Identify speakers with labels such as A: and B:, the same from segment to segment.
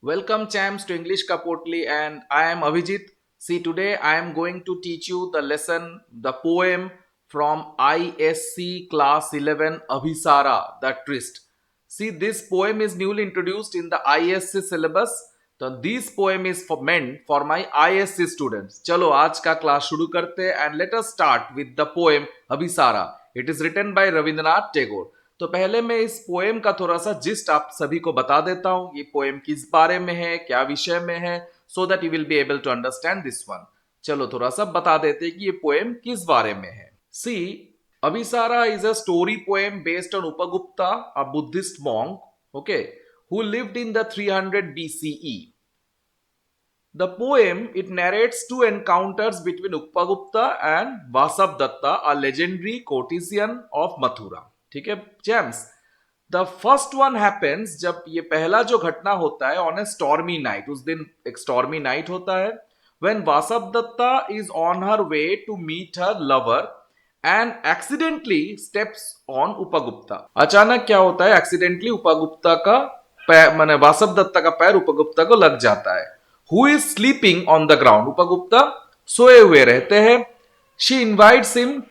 A: Welcome champs to English Kapotli and I am Abhijit. See today I am going to teach you the lesson, the poem from ISC class 11 Abhisara, the Trist. See this poem is newly introduced in the ISC syllabus. So this poem is meant for my ISC students. चलो आज का class शुरू करते हैं and let us start with the poem Abhisara. It is written by Rabindranath Tagore. तो पहले मैं इस पोएम का थोड़ा सा जिस्ट आप सभी को बता देता हूं ये पोएम किस बारे में है, क्या विषय में है, so that you will be able to understand this one. चलो थोड़ा सा बता देते हैं कि ये पोएम किस बारे में है। See Abhisara is a story poem based on Upagupta, a Buddhist monk, okay, who lived in the 300 BCE. The poem it narrates two encounters between Upagupta and Vasavdatta, a legendary courtesan of Mathura. ठीक है James, the first one happens जब ये पहला जो घटना होता है on A stormy night, उस दिन एक स्टॉर्मी नाइट होता है, when Vasavadatta is on her way to meet her lover and accidentally steps on Upagupta. अचानक क्या होता है, एक्सीडेंटली उपगुप्ता का पैर, माने वासवदत्ता का पैर उपगुप्ता को लग जाता है। Who is sleeping on the ground, Upagupta सोए हुए रहते हैं। She invites him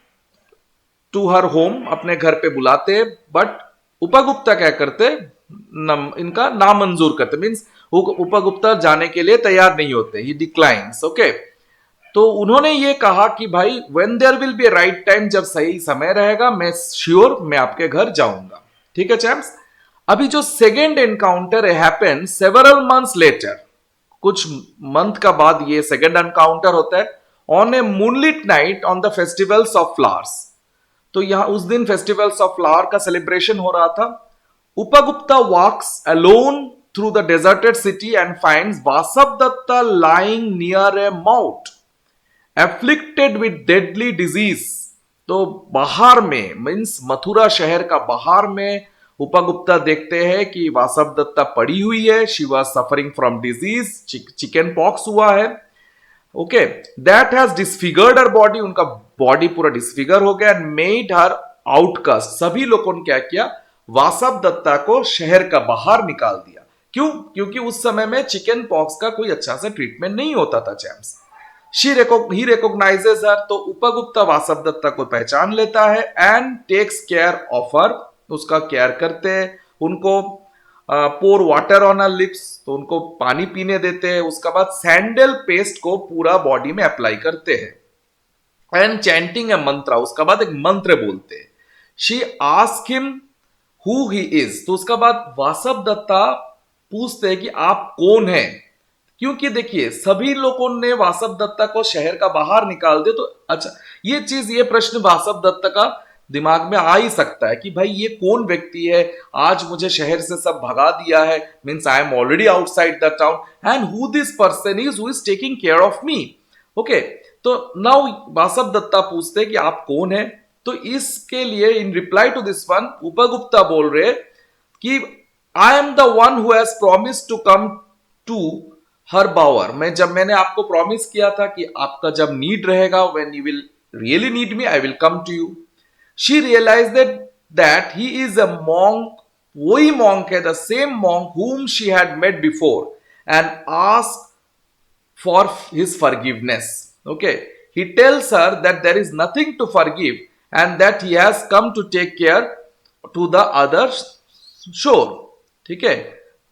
A: to her home, अपने घर पे बुलाते, बट उपगुप्ता क्या करते, इनका नामंजूर करते, मीन्स उपगुप्ता जाने के लिए तैयार नहीं होते, ही डिक्लाइंस, ओके। तो उन्होंने ये कहा कि भाई when there will be right time, जब सही समय रहेगा मैं श्योर मैं आपके घर जाऊंगा। ठीक है चैम्प्स, अभी जो second encounter happen several months later, कुछ मंथ का बाद ये सेकेंड एनकाउंटर होता है on a moonlit night on the festivals of flowers. तो यहां उस दिन फेस्टिवल्स ऑफ फ्लावर का सेलिब्रेशन हो रहा था। Upagupta walks alone through the deserted city and finds Vasavadatta lying near a moat afflicted with deadly disease. तो बाहर में, मीन्स मथुरा शहर का बाहर में, उपगुप्ता देखते हैं कि वासवदत्ता पड़ी हुई है, she was suffering from disease, chicken pox हुआ है, okay, that has disfigured her body, उनका बॉडी पूरा डिसफिगर हो गया, एंड मेड हर आउटकास्ट। सभी लोगों ने क्या किया, वासवदत्ता को शहर का बाहर निकाल दिया। क्यों? क्योंकि उस समय में चिकन पॉक्स का कोई अच्छा सा ट्रीटमेंट नहीं होता था चैम्प्स। ही रिकॉग्नाइजेस हर, तो उपगुप्ता वासवदत्ता को पहचान लेता है and takes care of her, उसका केयर करते हैं, उनको पोर वाटर ऑन लिप्स, तो उनको पानी पीने देते हैं, उसके बाद सैंडल पेस्ट को पूरा बॉडी में अप्लाई करते हैं एंड चैंटिंग ए मंत्र, उसके बाद एक मंत्र बोलते हैं। She ask him who he is, तो उसके बाद वासवदत्ता पूछते हैं कि आप कौन हैं, क्योंकि देखिए सभी लोगों ने वासवदत्ता को शहर का बाहर निकाल दिया। तो अच्छा ये चीज, ये प्रश्न वासवदत्ता का दिमाग में आ ही सकता है कि भाई ये कौन व्यक्ति है, आज मुझे शहर से सब भगा दिया है, means I am already outside the town and who this person is who is taking care of me, okay. तो नाउ वासवदत्ता पूछते कि आप कौन है, तो इसके लिए in reply to this one Upagupta बोल रहे कि I am the one who has promise to come to her bower, मैंने आपको प्रॉमिस किया था कि आपका जब नीड रहेगा, when you will really need me I will come to you. She realized that he is a monk, वही monk है, the same monk whom she had met before, and asked for his forgiveness. Okay, he tells her that there is nothing to forgive and that he has come to take care to the other shore. ठीक है,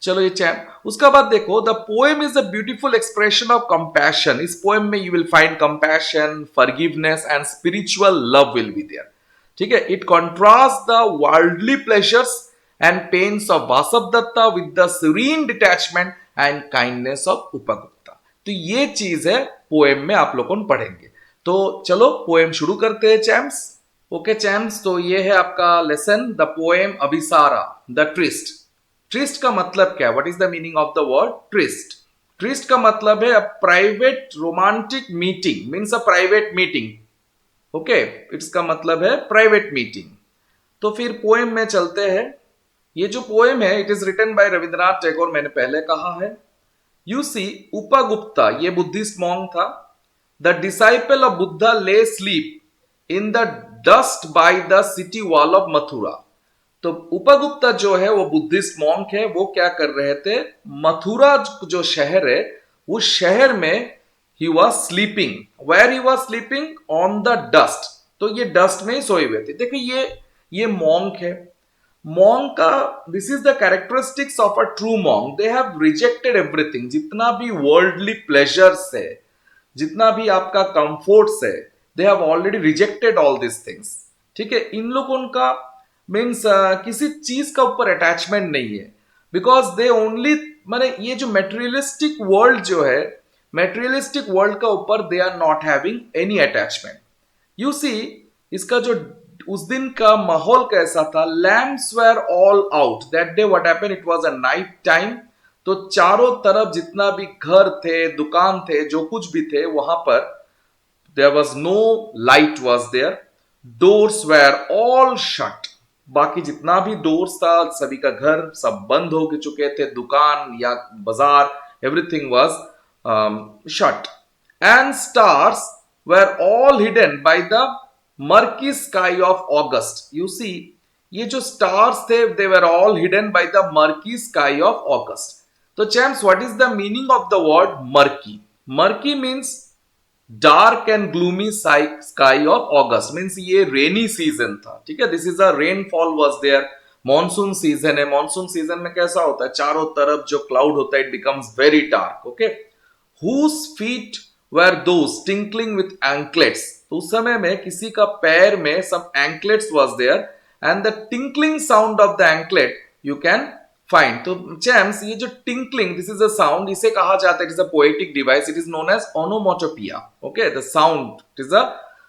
A: चलो ये chap उसका बाद देखो, the poem is a beautiful expression of compassion. इस poem में you will find compassion, forgiveness and spiritual love will be there. ठीक है, it contrast the worldly pleasures and pains of Vasavadatta with the serene detachment and kindness of Upagupta. तो ये चीज है poem में, आप लोगों को पढ़ेंगे। तो चलो पोएम शुरू करते हैं चैम्प्स। ओके चैम्प्स, तो ये है आपका lesson, the poem Abhisara, the tryst. Tryst का मतलब क्या, what is the meaning of the word tryst? Tryst का मतलब है a private romantic meeting, means a private meeting, okay, it's का मतलब है प्राइवेट मीटिंग। तो फिर पोएम में चलते हैं। ये जो पोएम है it is written by Rabindranath Tagore, मैंने पहले कहा है। यू सी उपगुप्ता, ये बुद्धिस्ट मॉन्क था, the disciple of Buddha lay sleep in the dust by the city wall of Mathura. तो उपगुप्ता जो है वो बुद्धिस्ट मॉन्क है, वो क्या कर रहे थे, मथुरा जो शहर है उस शहर में he was sleeping. Where he was sleeping, on the dust. तो ये डस्ट में ही सोए हुए थे। देखिए ये मॉन्क है। मॉन्क का this is the characteristics of a true monk, they have rejected everything. जितना भी वर्ल्डली प्लेजर्स है, जितना भी आपका कंफर्ट्स है, they have already rejected all this things. ठीक है, इन लोगों का मीन्स किसी चीज का ऊपर अटैचमेंट नहीं है, बिकॉज दे ओनली, माने ये जो मेटेरियलिस्टिक वर्ल्ड जो है, मेटेरियलिस्टिक वर्ल्ड का ऊपर they are not having any attachment. You see, इसका जो उस दिन का माहौल कैसा था, lamps were all out that day. What happened, it was a night time. तो चारों तरफ जितना भी घर थे, दुकान थे, जो कुछ भी थे वहां पर, there was no light was there, doors were all shut. बाकी जितना भी डोर्स था, सभी का घर सब बंद हो चुके थे, दुकान या बाजार, everything was shut. And stars were all hidden by the murky sky of August. You see, ये जो स्टार्स थे, they were all hidden by the murky sky of August. तो champs, what is the meaning of the word murky? Murky means dark and gloomy sky of August, means ये rainy season था। ठीक है, this is a rainfall was there. Monsoon season है। Monsoon season में कैसा होता है, चारों तरफ जो क्लाउड होता है, it becomes very dark. Okay, whose feet were those tinkling with anklets. तो उस समय में किसी का पैर में some anklets was there, and the tinkling sound of the anklet you can find. तो चैम्स, ये जो tinkling, this is a sound, इसे कहा जाता है, it is a poetic device, it is known as onomatopoeia. Okay, the sound, it is a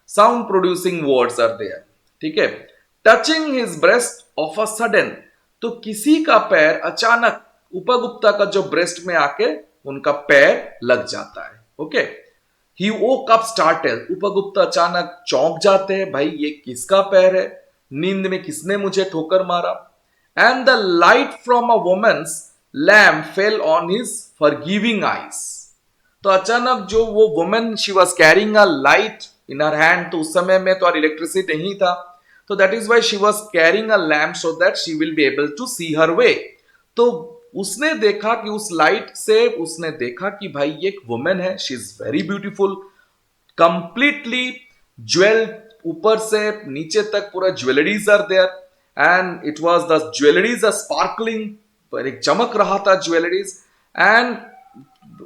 A: sound producing words are there. ठीक है, touching his breast of a sudden. तो किसी का पैर अचानक उपगुप्ता का जो ब्रेस्ट में आके उनका पैर लग जाता है। ओके, ही वोक अप स्टार्टल। उपगुप्ता अचानक चौंक जाते हैं, भाई ये किसका पैर है, नींद में किसने मुझे ठोकर मारा। And the light from a woman's lamp fell on his forgiving eyes. तो अचानक जो वो woman, she was carrying a light in her hand. तो उस समय में तो इलेक्ट्रिसिटी नहीं था, तो that is why she was carrying a lamp, so that she will be able to see her way. तो उसने देखा कि उस लाइट से उसने देखा कि भाई ये एक वुमन है, she is very beautiful, completely jewel, ऊपर से नीचे तक पूरा jewelleries are there, and it was the jewelleries are sparkling, पर एक चमक रहा था ज्वेलरीज। एंड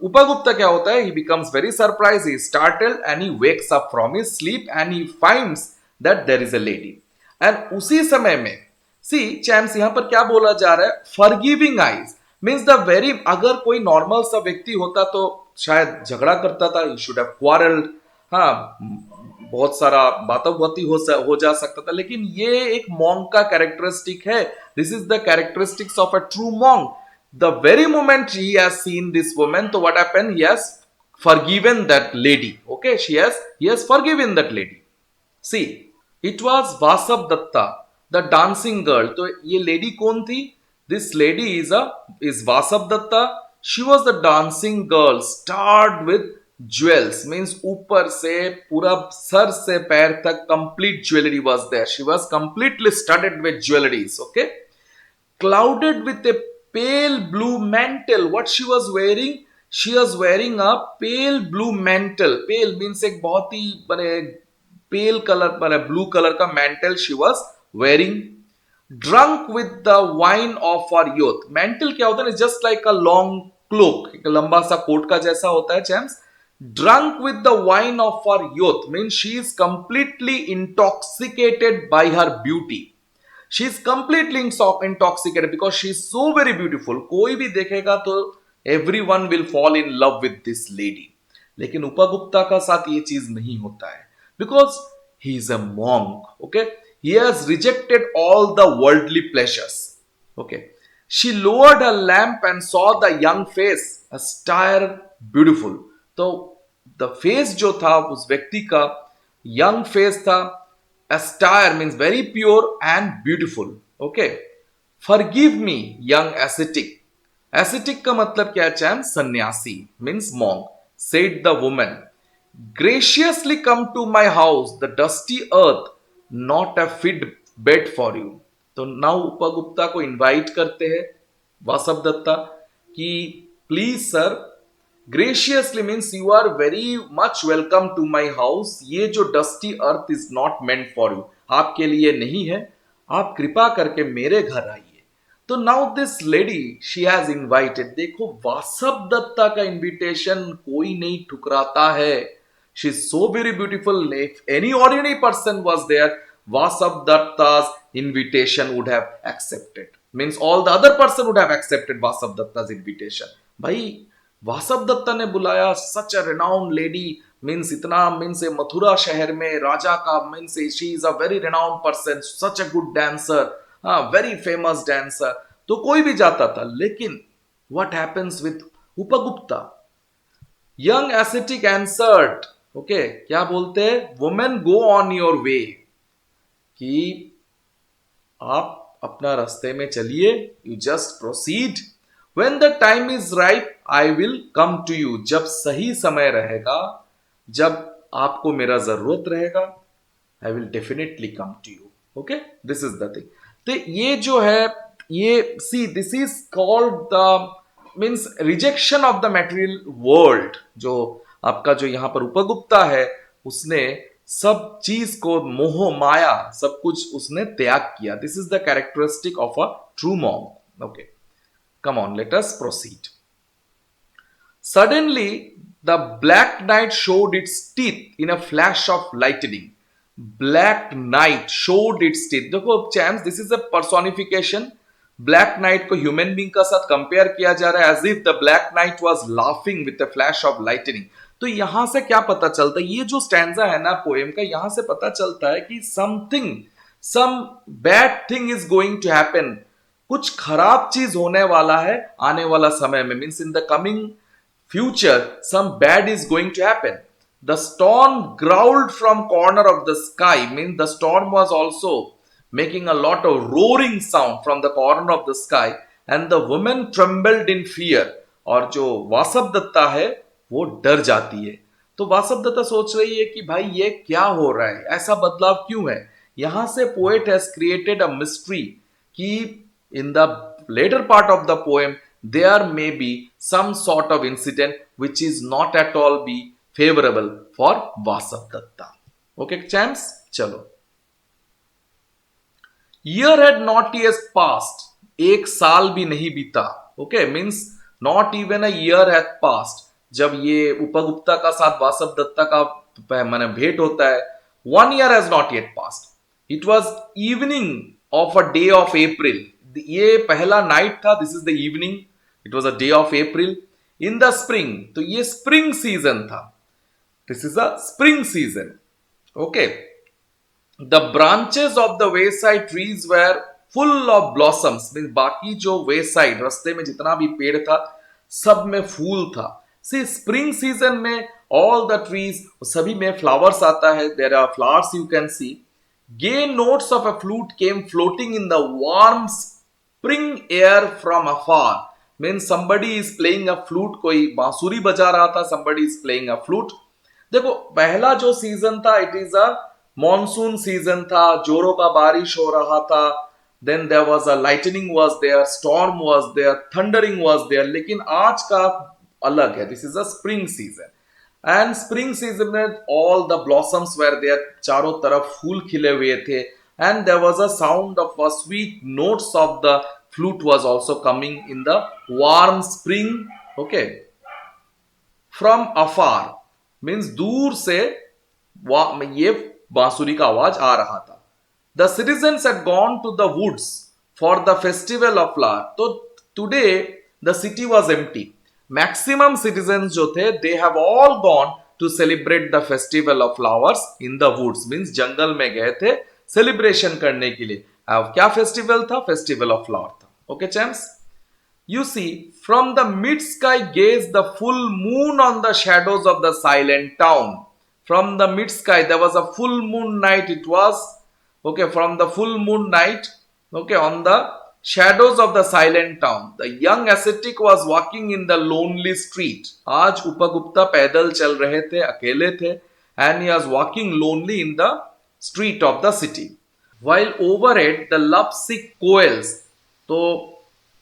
A: उपगुप्ता क्या होता है, he becomes very surprise, he startled and he wakes up from his sleep and he finds that there is a lady. And उसी समय में सी चैम्स, यहां पर क्या बोला जा रहा है, forgiving eyes means the very, अगर कोई नॉर्मल सा व्यक्ति होता तो शायद झगड़ा करता था, ही शुड हैव क्वारल्ड, हाँ, बहुत सारा बातों-बाती हो जा सकता था, लेकिन ये एक मॉन्क का कैरेक्टरिस्टिक है। This is the characteristics of a true monk. The very moment he has seen this woman, तो what happened, he has forgiven that lady. Okay, he has forgiven that lady. See, it was Vasab Datta, the dancing girl. तो ये lady कौन थी? This lady is Vasab Datta. She was the dancing girl, starred with jewels. Means ऊपर से पूरा sir से पैर तक complete jewelry was there. She was completely studded with jewelries. Okay, clouded with a pale blue mantle. What she was wearing? She was wearing a pale blue mantle. Pale means एक बहुत ही बड़े पेल colour, बड़े blue colour का mantle she was wearing. Drunk with the wine of her youth. Mantle क्या होता है? Just like a long cloak, एक लंबा सा कोट का जैसा होता है चैम्स। Drunk with the wine of her youth means she is completely intoxicated by her beauty. She is completely intoxicated because she is so very beautiful. कोई भी देखेगा तो everyone will fall in love with this lady. लेकिन उपगुप्ता का साथ ये चीज नहीं होता है, because he is a monk. Okay, he has rejected all the worldly pleasures. Okay, she lowered her lamp and saw the young face, austere, beautiful. तो the face जो था उस व्यक्ति का young face था, austere means very pure and beautiful. Okay, forgive me, young ascetic. Ascetic का मतलब क्या है चैम? सन्यासी, means monk. Said the woman, graciously come to my house, the dusty earth not a fit bed for you. तो now Upagupta को invite करते हैं वासव दत्ता कि please sir, graciously means you are very much welcome to my house, ये जो dusty earth is not meant for you, आपके लिए नहीं है, आप कृपा करके मेरे घर आइए। तो now this lady she has invited, देखो वासव दत्ता का इनविटेशन कोई नहीं ठुकराता है। She is so very beautiful, if any ordinary person was there, Vasav Datta's invitation would have accepted. Means all the other person would have accepted Vasav Datta's invitation. भाई वासव दत्ता ने बुलाया, such a renowned lady, means इतना, means Mathura शहर में राजा का, means she is a very renowned person, such a good dancer, हाँ very famous dancer, तो कोई भी जाता था। लेकिन what happens with Upagupta? Young ascetic answered, okay क्या बोलते हैं, women go on your way, कि आप अपना रास्ते में चलिए, you just proceed, when the time is right I will come to you, जब सही समय रहेगा, जब आपको मेरा जरूरत रहेगा, I will definitely come to you. Okay, this is the thing. तो ये जो है, ये see this is called the means rejection of the material world. जो आपका जो यहां पर उपगुप्ता है, उसने सब चीज को, मोह माया सब कुछ उसने त्याग किया। This is the characteristic of a true monk. Okay, come on, let us proceed. Suddenly the black night showed its teeth in a flash of lightning. Black night showed its teeth, देखो champs, this is a personification. Black night को human being का साथ compare किया जा रहा है, as if the black night was laughing with the flash of lightning. तो यहां से क्या पता चलता है, ये जो स्टैंजा है ना पोएम का, यहां से पता चलता है कि something, some bad thing is going to happen, कुछ खराब चीज होने वाला है आने वाला समय में, means in the coming future some bad is going to happen. The storm growled from corner of the sky, mean the storm was also making a lot of roaring sound from the corner of the sky, and the woman trembled in fear। और जो वासव दत्ता है वो डर जाती है। तो वासव दत्ता सोच रही है कि भाई ये क्या हो रहा है, ऐसा बदलाव क्यों है। यहां से poet has created a mystery कि in the later part of the poem there may be some sort of incident which is not at all be favourable for Vasavadatta. Okay champs, चलो। Year had not yet passed, एक साल भी नहीं बीता। Okay, means not even a year had passed, जब ये उपगुप्ता का साथ वासव दत्ता का मैंने भेंट होता है, 1 year has not yet passed। It was evening of a day of April, ये पहला नाइट था, this is the evening, it was a day of April in the spring, तो ये स्प्रिंग सीजन था, this is a spring season. Okay, the branches of the wayside trees were full of blossoms, mean बाकी जो wayside रास्ते में जितना भी पेड़ था सब में फूल था। सी स्प्रिंग सीजन में all the trees, सभी में फ्लावर्स आता है, there are flowers you can see। Gay notes of a flute came floating in the warm spring air from afar, means somebody is playing a flute, कोई बांसुरी बजा रहा था, somebody is playing a flute। देखो पहला जो season था it is a monsoon season था, जोरों का बारिश हो रहा था, then there was a lightning was there, storm was there, thundering was there. लेकिन आज का अलग है, this is a spring season, and spring season में all the blossoms were there, चारों तरफ फूल खिले हुए थे, and there was a sound of a sweet notes of the flute was also coming in the warm spring. Okay, from afar means दूर से ये बांसुरी का आवाज आ रहा था। The citizens had gone to the woods for the festival of flower, तो today the city was empty, maximum citizens जो थे they have all gone to celebrate the festival of flowers in the woods, means जंगल में गए थे celebration करने के लिए। क्या फेस्टिवल था, फेस्टिवल ऑफ फ्लावर था। Okay champs, you see, from the mid sky gaze the full moon on the shadows of the silent town। From the mid sky there was a full moon night, it was okay, from the full moon night, okay, on the shadows of the silent town the young ascetic was walking in the lonely street। आज उपगुप्ता पैदल चल रहे थे, अकेले थे, and he was walking lonely in the street of the city। while overhead the lovesick coils, तो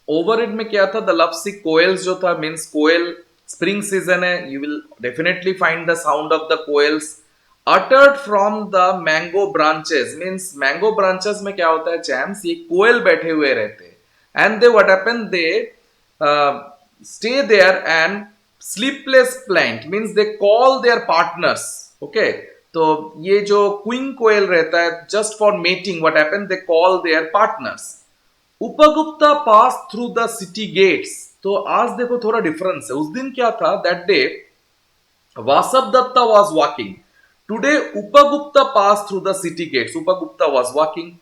A: overhead में क्या था, the lovesick कोयल्स जो था मीन्स कोयल, स्प्रिंग सीजन है, you will definitely find the sound of the coils uttered from the mango branches, means mango branches में क्या होता है जैम्स, ये कोयल बैठे हुए रहते हैं and they what happen, they stay there and sleepless plant means they call their partners, okay. तो ये जो क्वीन कोयल रहता है just for mating, what happen, they call their partners. Upagupta pass through the city gates, तो आज देखो थोड़ा डिफरेंस है, उस दिन क्या था, that day Vasavadatta was walking, today Upagupta pass through the city gates, Upagupta was walking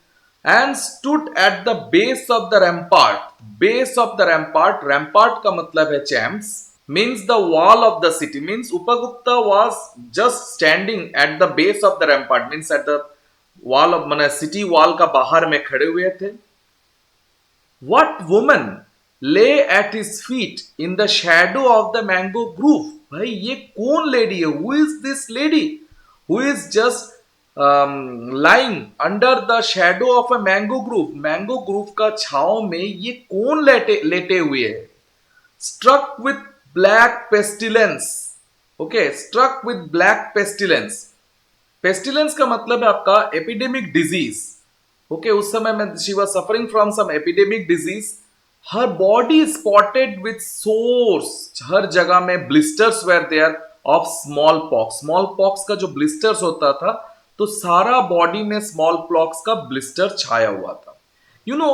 A: and stood at the base of the rampart, base of the rampart, rampart का मतलब है champs, means the wall of the city, means Upagupta was just standing at the base of the rampart, means at the wall of माने city wall का बाहर में खड़े हुए थे। What woman lay at his feet in the shadow of the mango grove, भाई ये कौन लेडी है, who is this lady who is just lying under the shadow of a mango grove, mango grove का छाव में ये कौन लेटे हुए है। Struck with black pestilence, okay, struck with black pestilence, pestilence का मतलब है आपका एपिडेमिक डिजीज, ओके, उस समय में she was suffering from some epidemic disease, her body spotted with sores, हर जगह में blisters were there of small pox, small pox का जो ब्लिस्टर्स होता था, तो सारा बॉडी में स्मॉल पॉक्स का ब्लिस्टर छाया हुआ था। You know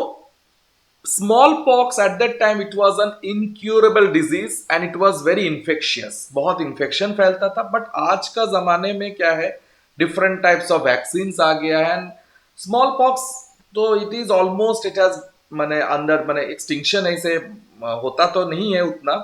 A: smallpox at that time it was an incurable disease and it was very infectious, बहुत इन्फेक्शन फैलता था, बट आज का जमाने में क्या है, डिफरेंट टाइप्स ऑफ वैक्सीन्स आ गया है एंड स्मॉल पॉक्स तो it is almost, it has माने अंदर माने एक्सटिंक्शन ऐसे होता तो नहीं है उतना,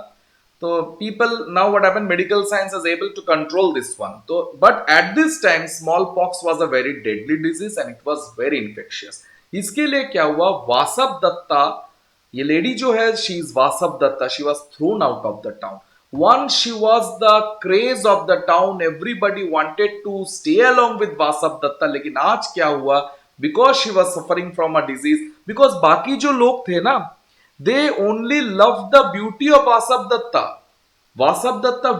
A: तो people now what happen, medical science is able to control this one, तो but at this time small pox was a very deadly disease and it was very infectious. इसके लिए क्या हुआ, वासव दत्ता, ये लेडी जो है she is Vasava Dutta, she was thrown out of the town. Once she was the craze of the town, everybody wanted to stay along with Vasavadatta, लेकिन आज क्या हुआ, because she was suffering from a disease, because बाकी जो लोग थे ना, they only loved the beauty of वासव दत्ता, वासव दत्ता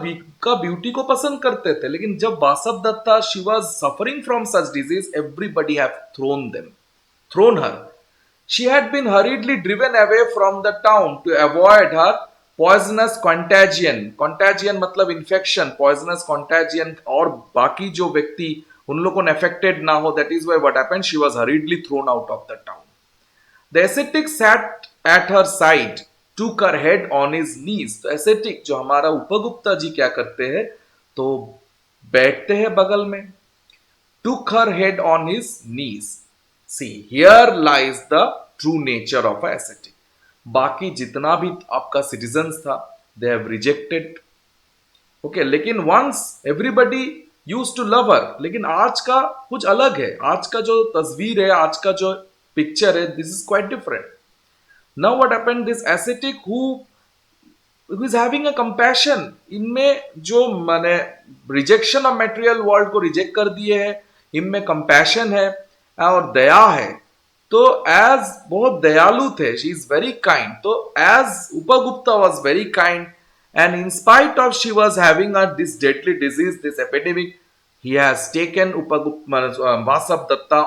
A: का ब्यूटी को पसंद करते थे, लेकिन जब वासव Dutta she was suffering from such disease, everybody have thrown her. She had been hurriedly driven away from the town to avoid her poisonous contagion. Contagion मतलब infection, poisonous contagion, और बाकी जो व्यक्ति उन लोगों को affected ना हो, that is why what happened, she was hurriedly thrown out of the town. The ascetic sat at her side, took her head on his knees. तो ascetic जो हमारा उपगुप्ता जी क्या करते हैं, तो बैठते हैं बगल में, took her head on his knees. See, here lies the true nature of a ascetic. बाकी जितना भी आपका सिटीजन्स था, they have rejected, okay, लेकिन once everybody used to love her, लेकिन आज का कुछ अलग है, आज का जो तस्वीर है, आज का जो पिक्चर है, this is quite different. Now what happened, this ascetic who is having a compassion, इनमें जो माने रिजेक्शन ऑफ मटेरियल वर्ल्ड को रिजेक्ट कर दिए है, इनमें कंपैशन है और दया है, तो एज बहुत दयालु थे, शी इज वेरी काइंड, तो as Upagupta was very kind and in spite of she was having this deadly disease, this epidemic, he has taken Vasavadatta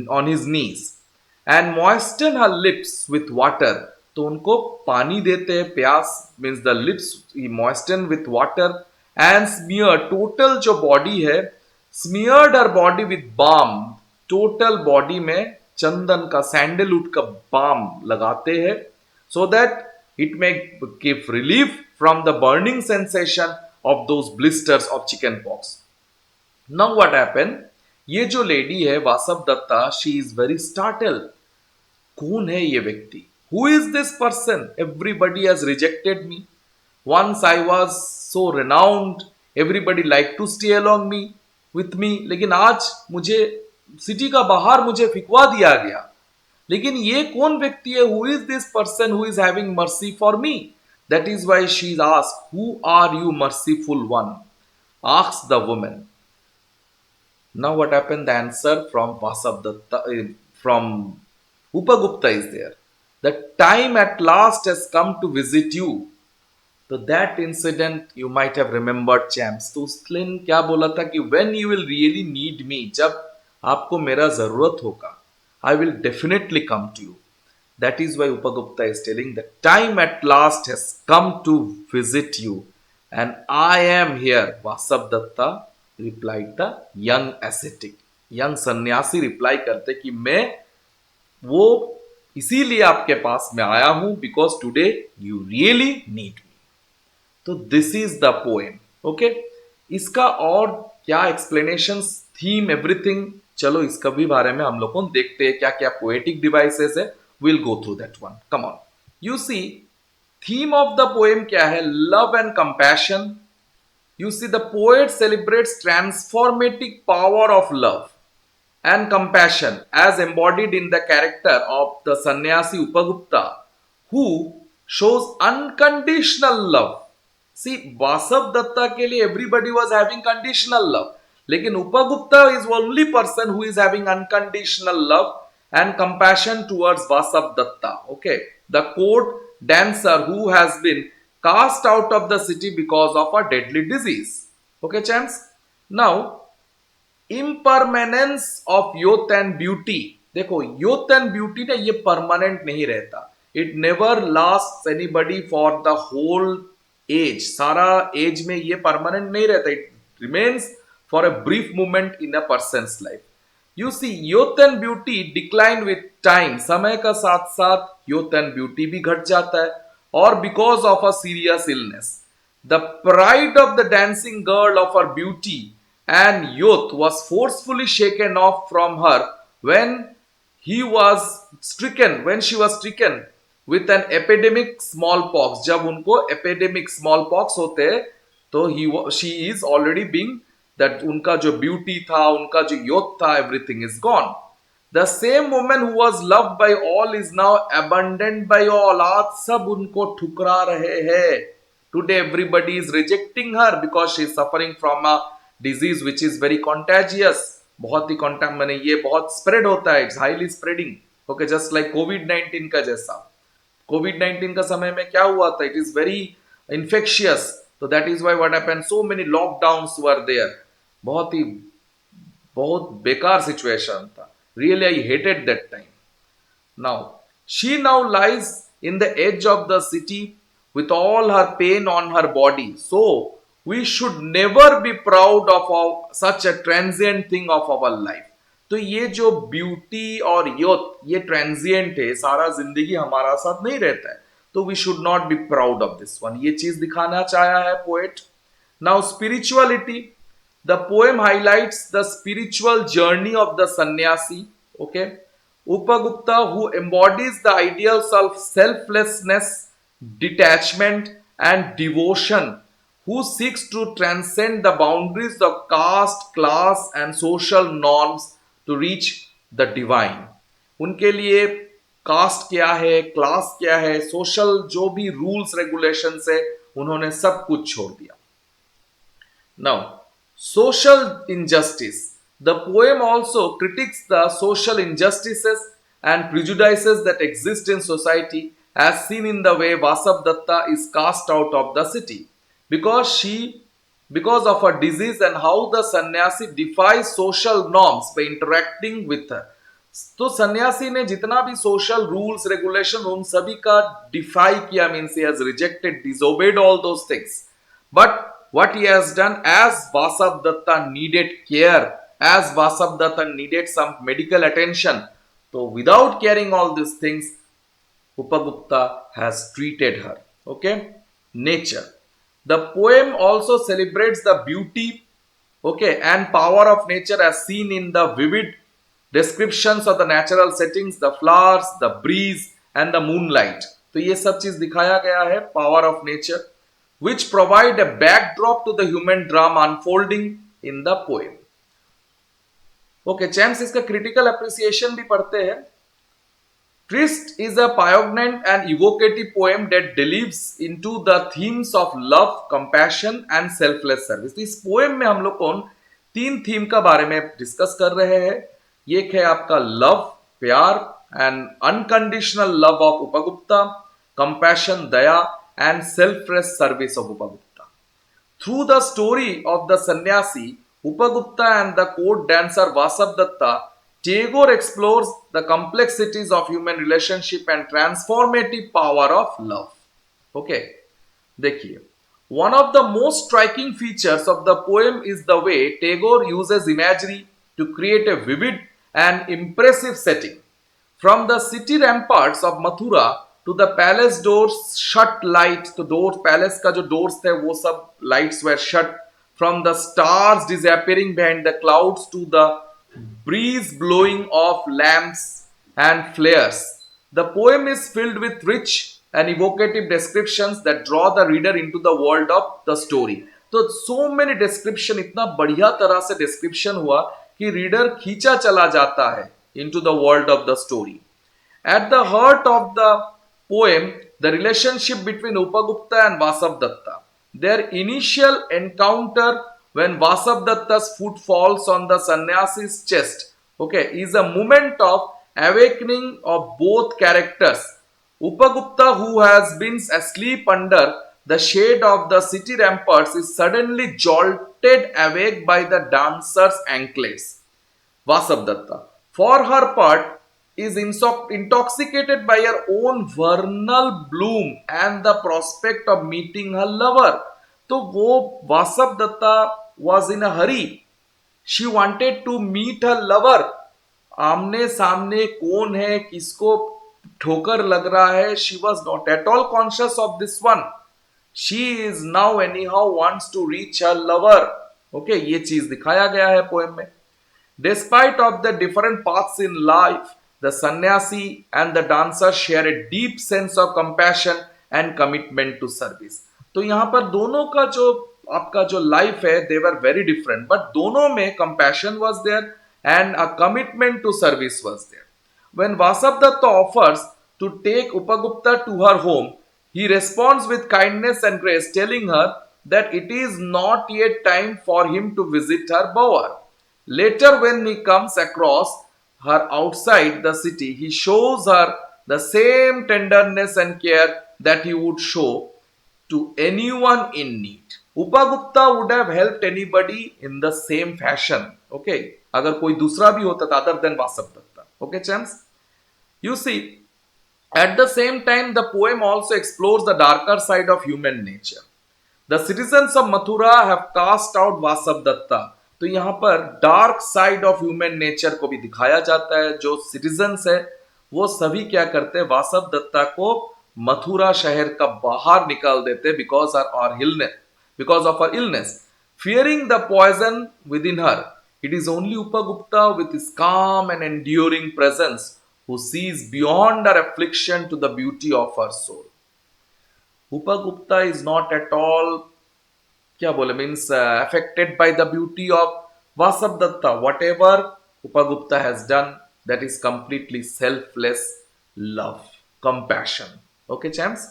A: on his knees and moisten her lips with water, तो उनको पानी देते हैं, प्यास means the lips he moisten with water and smear, total जो body है, smeared her body with balm, total body में चंदन का, सैंडलवुड का बाम लगाते हैं, so that it may give relief from the burning sensation of those blisters of chicken pox. Now what happen, ये जो लेडी है Vasava Dutta, she is very startle, कौन है ये व्यक्ति, who is this person, everybody has rejected me, once I was so renowned, everybody like to stay along me with me, लेकिन आज मुझे सिटी का बाहर मुझे फिकवा दिया गया, लेकिन ये कौन व्यक्ति है, who is this person who is having mercy for me, that is why she is asked, who are you merciful one, asks the woman. Now what happened? The answer from Vasavdatta, from Upagupta is there. The time at last has come to visit you. तो that incident you might have remembered champs. तो उसने क्या बोला था कि when you will really need me, जब आपको मेरा जरूरत होगा, I will definitely come to you. That is why Upagupta is telling the time at last has come to visit you and I am here. Vasava Datta replied the young ascetic. Young sannyasi reply करते कि मैं वो इसीलिए आपके पास में आया हूं because today you really need. तो this is the poem. Okay, इसका और क्या एक्सप्लेनेशन, थीम, एवरीथिंग, चलो इसका भी बारे में हम लोग को देखते हैं क्या क्या पोएटिक डिवाइसेस है. Will go through that one. Come on. You see theme of the poem क्या है? Love and compassion. You see the poet celebrates transformative power of love and compassion as embodied in the character of the sannyasi Upagupta, who shows unconditional love. See, Vasav Datta के लिए everybody was having conditional love, लेकिन Upagupta is only person who is having unconditional love and compassion towards Vasav Datta. Okay, the court dancer who has been cast out of the city because of a deadly disease. Okay, champs. Now impermanence of youth and beauty. देखो, youth and beauty ना ये permanent नहीं रहता. It never last anybody for the whole age. सारा age में ये permanent नहीं रहता. It remains for a brief moment in a person's life. You see youth and beauty decline with time. समय का साथ साथ यूथ एंड ब्यूटी भी घट जाता है. और because of a serious illness, the pride of the dancing girl of her beauty and youth was forcefully shaken off from her when she was stricken with an epidemic smallpox. जब उनको epidemic smallpox होते तो she is already being that उनका जो beauty था, उनका जो youth था, everything is gone. The same woman who was loved by all is now abandoned by all. आज सब उनको ठुकरा रहे हैं. Today everybody is rejecting her because she is suffering from a disease which is very contagious. बहुत ही मैंने ये बहुत स्प्रेड होता है. It's highly spreading. Okay, just like कोविड-19 का जैसा. कोविड-19 का समय में क्या हुआ था? It is very infectious. तो that is why what happened, so many lockdowns were there. बहुत बेकार सिचुएशन था. Really I hated that time. Now she now lies in the edge of the city with all her pain on her body. So we should never be proud of such a transient thing of our life. तो ये जो beauty और youth ये transient है, सारा जिंदगी हमारा साथ नहीं रहता है. तो we should not be proud of this one. ये चीज दिखाना चाहा है poet. Now spirituality. The poem highlights the spiritual journey of the sannyasi. Okay, Upagupta, who embodies the ideals of selflessness, detachment and devotion, who seeks to transcend the boundaries of caste, class and social norms to reach the divine. उनके लिए cast क्या है, class क्या है, social जो भी rules regulations है, उन्होंने सब कुछ छोड़ दिया. Now, social injustice. The poem also critiques the social injustices and prejudices that exist in society, as seen in the way Vasavdatta is cast out of the city because of her disease, and how the sannyasi defies social norms by interacting with her. तो सन्यासी ने जितना भी social rules regulation उन सभी का DeFi किया, means he has rejected, disobeyed all those things. But what he has done, as Vasavdatta needed care, as Vasavdatta needed some medical attention, so without caring all these things, Upagupta has treated her. Okay, nature. The poem also celebrates the beauty, okay, and power of nature as seen in the vivid descriptions of the natural settings, the flowers, the breeze and the moonlight. तो ये सब चीज दिखाया गया है, power of nature, which provide a backdrop to the human drama unfolding in the poem. Okay, champs, इसका critical appreciation भी पढ़ते हैं. Trist is a poignant and evocative poem that delves into the themes of love, compassion and selfless service. इस poem में हम लोग को तीन थीम का बारे में डिस्कस कर रहे हैं। एक है आपका लव, प्यार and unconditional love of Upagupta, compassion, दया and selfless service of Upagupta. Through the story of the sannyasi Upagupta and the court dancer Vasavdatta, Tagore explores the complexities of human relationship and transformative power of love. Okay, देखिए, one of the most striking features of the poem is the way Tagore uses imagery to create a vivid and impressive setting. From the city ramparts of Mathura to the palace doors shut light, तो doors palace का जो doors थे वो सब lights were shut. From the stars disappearing behind the clouds to the breeze blowing of lamps and flares. The poem is filled with rich and evocative descriptions that draw the reader into the world of the story. तो so many description, इतना बढ़िया तरह से description हुआ कि reader खींचा चला जाता है into the world of the story. At the heart of the poem, the relationship between Upagupta and Vasavdatta. Their initial encounter when Vasavdatta's foot falls on the sannyasi's chest, okay, is a moment of awakening of both characters. Upagupta, who has been asleep under the shade of the city ramparts, is suddenly jolted awake by the dancer's anklets. Vasavdatta, for her part, is intoxicated by her own vernal bloom and the prospect of meeting her lover. तो वो Vasavadatta was in a hurry. She wanted to meet her lover. आमने सामने कौन है, किसको ठोकर लग रहा है, she was not at all conscious of this one. She is now anyhow wants to reach her lover. Okay, ये चीज दिखाया गया है पोएम में. Despite of the different paths in life, the sannyasi and the dancer share a deep sense of compassion and commitment to service. तो यहाँ पर दोनों का जो आपका जो लाइफ है, they were very different, but दोनों में compassion was there and a commitment to service was there. When Vasavdatta offers to take Upagupta to her home, he responds with kindness and grace, telling her that it is not yet time for him to visit her bower. Later, when he comes across her outside the city, he shows her the same tenderness and care that he would show to anyone in need. Upagupta would have helped anybody in the same fashion. Okay, अगर कोई दूसरा भी होता था other than Vasavdatta. Okay, champs? You see, at the same time, the poem also explores the darker side of human nature. The citizens of Mathura have cast out Vasavdatta. तो यहाँ पर dark side of human nature को भी दिखाया जाता है. जो citizens है वो सभी क्या करते हैं, वासवदत्ता को मथुरा शहर का बाहर निकाल देते because of her illness, fearing the poison within her. It is only Upagupta with his calm and enduring presence who sees beyond her affliction to the beauty of her soul. Upagupta is not at all क्या बोले means affected by the beauty of Vasavdatta. Whatever Upagupta has done, that is completely selfless love, compassion. Okay, champs?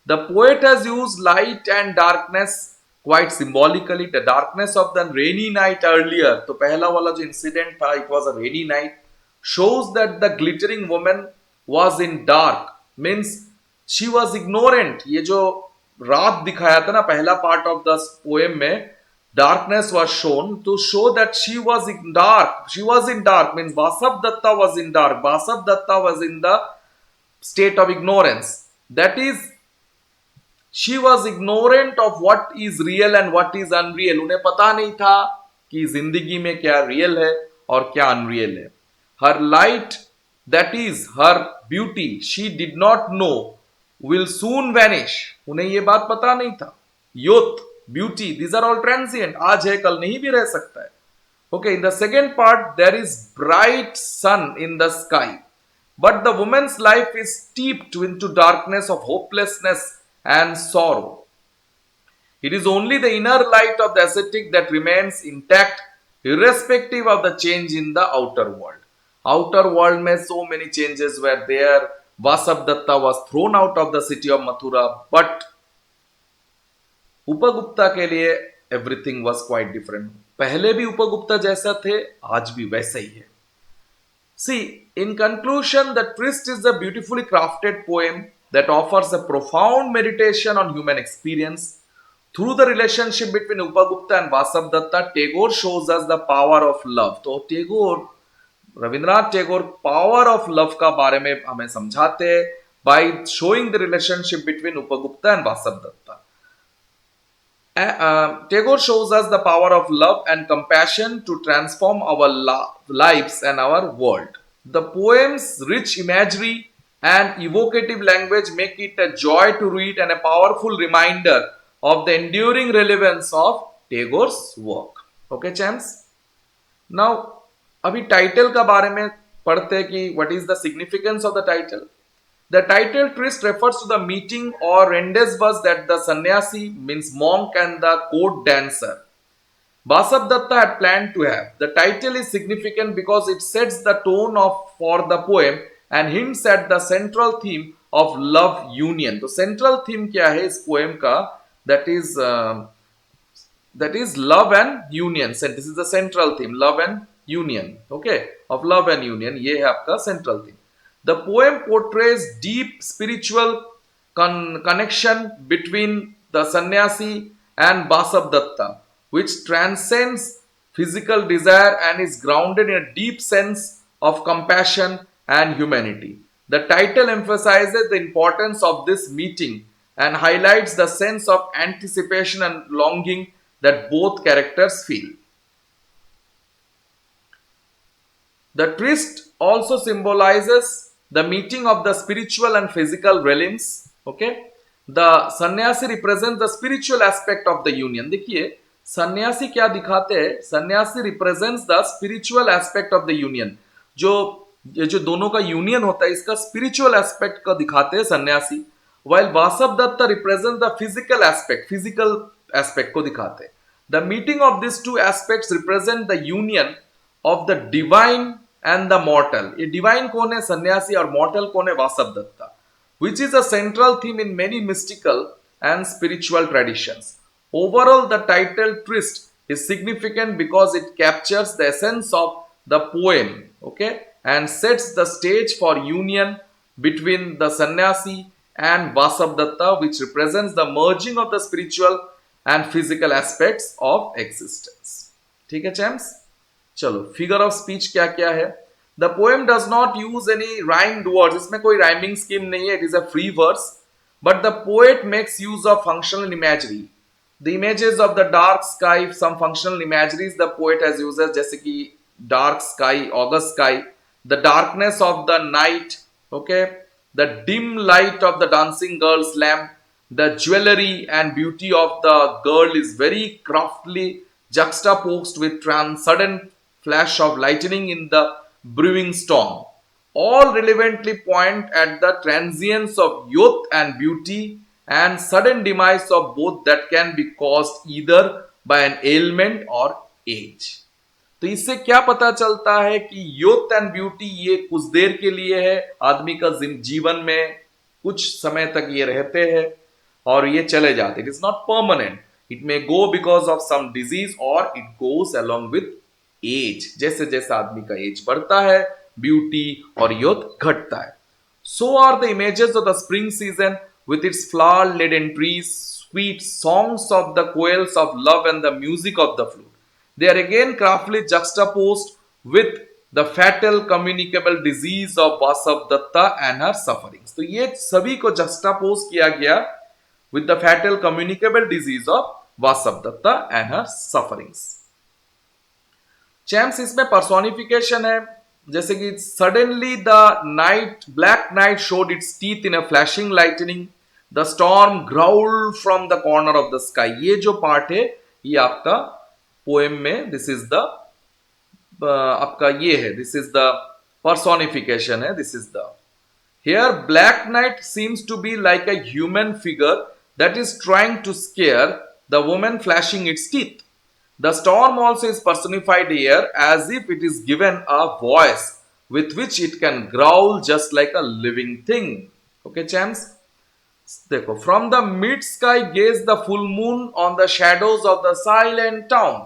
A: The poet has used light and darkness quite symbolically. The darkness of the rainy night earlier, तो पहला वाला जो incident था, it was a rainy night, shows that the glittering woman was in dark, means she was ignorant. ये जो रात दिखाया था ना पहला पार्ट ऑफ द पोएम में, darkness was shown to show that she was in dark. She was in dark means Vasavdatta was in dark. Vasavdatta was in the state of ignorance. That is, she was ignorant of what is real and what is unreal. उन्हें पता नहीं था कि जिंदगी में क्या real है और क्या अनरियल है. Her light, that is her beauty, she did not know will soon vanish. उन्हें ये बात पता नहीं था. Youth, beauty, these are all transient. आज है कल नहीं भी रह सकता है. Okay, in the second part, there is bright sun in the sky. But the woman's life is steeped into darkness of hopelessness and sorrow. It is only the inner light of the ascetic that remains intact, irrespective of the change in the outer world. Outer world में so many changes were there. Vasavdatta was thrown out of the city of Mathura, but Upagupta के लिए everything was quite different. पहले भी उपगुप्ता जैसा थे, आज भी वैसे ही है. See, in conclusion, The Tryst is a beautifully crafted poem that offers a profound meditation on human experience. Through the relationship between Upagupta and Vasavdatta, Tagore shows us the power of love. तो Tagore, Rabindranath Tagore power of love का बारे में हमें समझाते हैं by showing the relationship between Upagupta and Vasavdatta. Tagore shows us the power of love and compassion to transform our lives and our world. The poem's rich imagery and evocative language make it a joy to read and a powerful reminder of the enduring relevance of Tagore's work. Okay, champs? Now, अभी title का बारे में पढ़ते हैं कि what is the significance of the title. The title Tryst refers to the meeting or rendezvous that the sannyasi means monk and the court dancer Vasavdatta had planned to have. The title is significant because it sets the tone for the poem and hints at the central theme of love union. तो central theme क्या है इस poem का? That is love and union. This is the central theme, love and union. Okay, of love and union. ये है आपका central theme. The poem portrays deep spiritual connection between the sannyasi and Vasavdatta, which transcends physical desire and is grounded in a deep sense of compassion and humanity. The title emphasizes the importance of this meeting and highlights the sense of anticipation and longing that both characters feel. The tryst also symbolizes the meeting of the spiritual and physical realms. Okay, the sannyasi represents the spiritual aspect of the union. देखिए सन्यासी क्या दिखाते हैं? सन्यासी represents the spiritual aspect of the union. जो दोनों का union होता है इसका स्पिरिचुअल एस्पेक्ट का दिखाते हैं सन्यासी. While Vasavadatta represent the physical aspect को दिखाते हैं. The meeting of this two aspects represent the union of the divine and the मॉर्टल. ये डिवाइन कौन है? सन्यासी. और मॉर्टल कौन है? Vasavadatta. Which is a central theme in many mystical and spiritual traditions. Overall, the title Tryst is significant because it captures the essence of the poem, okay, and sets the stage for union between the sannyasi and Vasavdatta, which represents the merging of the spiritual and physical aspects of existence. ठीक है champs? चलो, figure of speech क्या क्या है? The poem does not use any rhymed words. इसमें कोई rhyming scheme नहीं है. It is a free verse, but the poet makes use of functional imagery. The images of the dark sky, some functional imageries the poet has used, जैसे कि dark sky, August sky, the darkness of the night, okay, the dim light of the dancing girl's lamp, the jewelry and beauty of the girl is very craftily juxtaposed with sudden flash of lightning in the brewing storm. All relevantly point at the transience of youth and beauty and sudden demise of both that can be caused either by an ailment or age. तो इससे क्या पता चलता है कि youth and beauty ये कुछ देर के लिए है. आदमी का जीवन में कुछ समय तक ये रहते हैं और ये चले जाते. It is not permanent. It may go because of some disease or it goes along with age. जैसे जैसे आदमी का एज बढ़ता है, ब्यूटी और youth घटता है. So are the images of the spring season with its flower-laden trees, sweet songs of the quails of love and the music of the flute. They are again craftily juxtaposed with the fatal communicable disease of Vasavdatta and her sufferings. तो ये सभी को juxtapose किया गया with the fatal communicable disease of Vasavdatta and her sufferings. Champs इसमें personification है. जैसे कि suddenly the black night showed its teeth in a flashing lightning. The storm growled from the corner of the sky. ये जो part है ये आपका poem में this is the आपका ये है, this is the personification है, this is the here black night seems to be like a human figure that is trying to scare the woman flashing its teeth. The storm also is personified here as if it is given a voice with which it can growl just like a living thing. Okay, champs? देखो, from the mid sky gaze the full moon on the shadows of the silent town.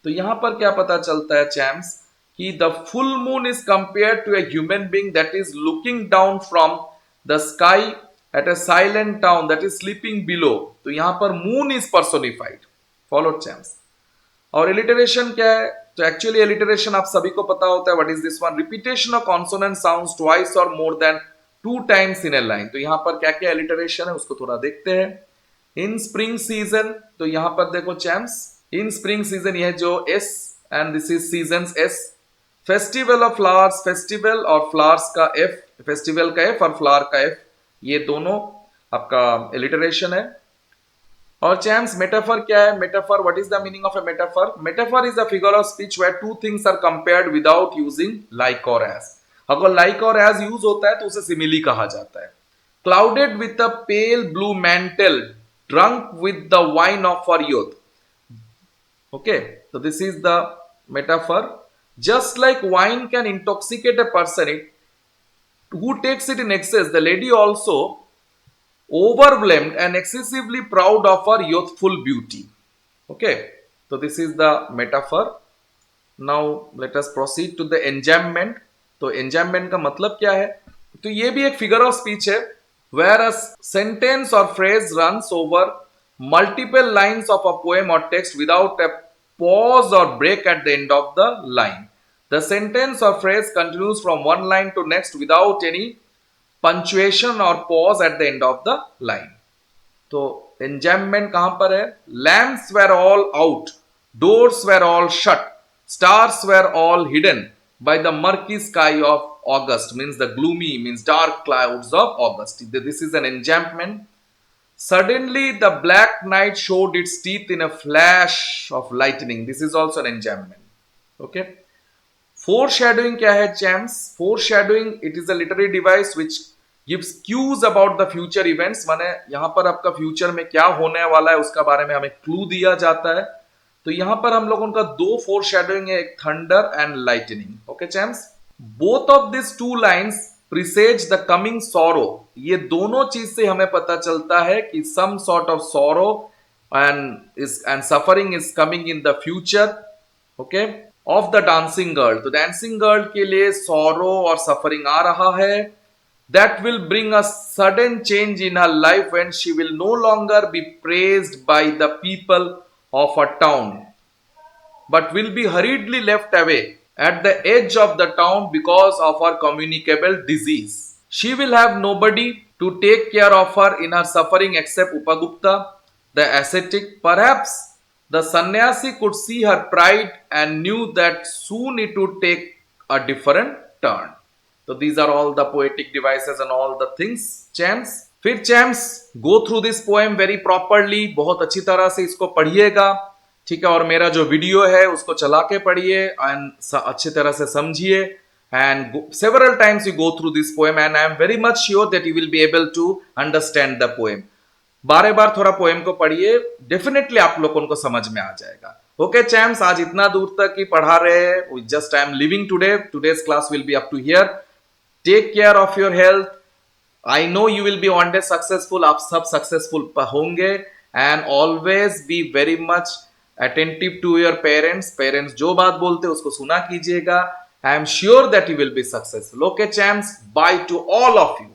A: तो यहां पर क्या पता चलता है champs कि the full moon is compare to a human being that is looking down from the sky at a silent town that is sleeping below. तो यहां पर moon is personified. Follow champs. और एलिटरेशन क्या है? तो actually alliteration आप सभी को पता होता है। What is this one? Repetition of consonant sounds twice और मोर देन 2 times इन ए लाइन। तो यहां पर क्या क्या एलिटरेशन है उसको थोड़ा देखते हैं। इन स्प्रिंग सीजन, तो यहां पर देखो चैम्प्स, इन स्प्रिंग सीजन यह जो S and this is season S. Festival of flowers, festival और फ्लावर्स का एफ, फेस्टिवल का एफ और फ्लावर का एफ, ये दोनों आपका एलिटरेशन है। और चैम्स मेटाफर क्या है? Metaphor, what is the meaning of a metaphor? Metaphor is a figure of speech where two things are compared without using like और एज। अगर लाइक और एज यूज होता है तो उसे सिमिली कहा जाता है। Clouded with a pale blue mantle drunk with the wine of for youth. Okay, तो this is the metaphor. Just like wine can intoxicate a person it who takes it in excess, the lady also overwhelmed and excessively proud of her youthful beauty. Okay, so this is the metaphor. Now let us proceed to the enjambment. तो enjambment का मतलब क्या है? तो ये भी एक figure of speech है where a sentence or phrase runs over multiple lines of a poem or text without a pause or break at the end of the line. The sentence or phrase continues from one line to next without any punctuation or pause at the end of the line. तो enjambment कहां पर है? Lamps were all out, doors were all shut, stars were all hidden by the murky sky of August, means the gloomy, means dark clouds of August. This is an enjambment. Suddenly the black night showed its teeth in a flash of lightning. This is also an enjambment. Okay. Foreshadowing क्या है चैम्स? Foreshadowing, it is a literary device which gives cues about the future events. माने यहां पर आपका future में क्या होने वाला है उसका बारे में हमें क्लू दिया जाता है। तो यहां पर हम लोगों का दो foreshadowing है, एक thunder and lightning. Okay champs, both of this two lines presage the coming sorrow. ये दोनों चीज से हमें पता चलता है कि some sort of sorrow and suffering is coming in the future. Okay, of the dancing girl. तो डांसिंग गर्ल के लिए सॉरो और सफरिंग आ रहा है। That will bring a sudden change in her life when she will no longer be praised by the people of a town but will be hurriedly left away at the edge of the town because of her communicable disease. She will have nobody to take care of her in her suffering except Upagupta, the ascetic. Perhaps the sannyasi could see her pride and knew that soon it would take a different turn. So these are all the poetic devices and all the things. Champs, फिर champs go through this poem very properly, बहुत अच्छी तरह से इसको पढ़िएगा, ठीक है। और मेरा जो वीडियो है उसको चला के पढ़िए एंड अच्छी तरह से समझिए and several times you go through this poem and I am very much sure that you will be able to understand the poem. बार बार थोड़ा पोएम को पढ़िए, डेफिनेटली आप लोगों को समझ में आ जाएगा। ओके चैम्प्स, आज इतना दूर तक ही पढ़ा रहे हैं। Just I am living today, today's class will be up to here. Take care of your health. I know you will be one day successful, आप सब सक्सेसफुल होंगे and always be very much attentive to your parents. Parents जो बात बोलते हैं उसको सुना कीजिएगा। I am sure that you will be successful. Okay champs, bye to all of you.